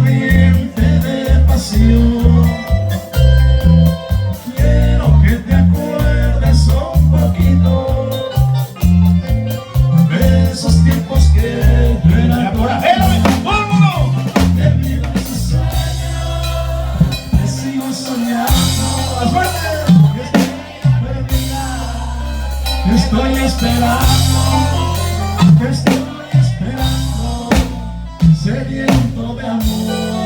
ardiente de pasión. Quiero que te acuerdes un poquito de esos tiempos que yo era tu amigo. De mi dulce sueño, te sigo soñando. ¡A suerte! Estoy esperando, te estoy esperando, sediento de amor.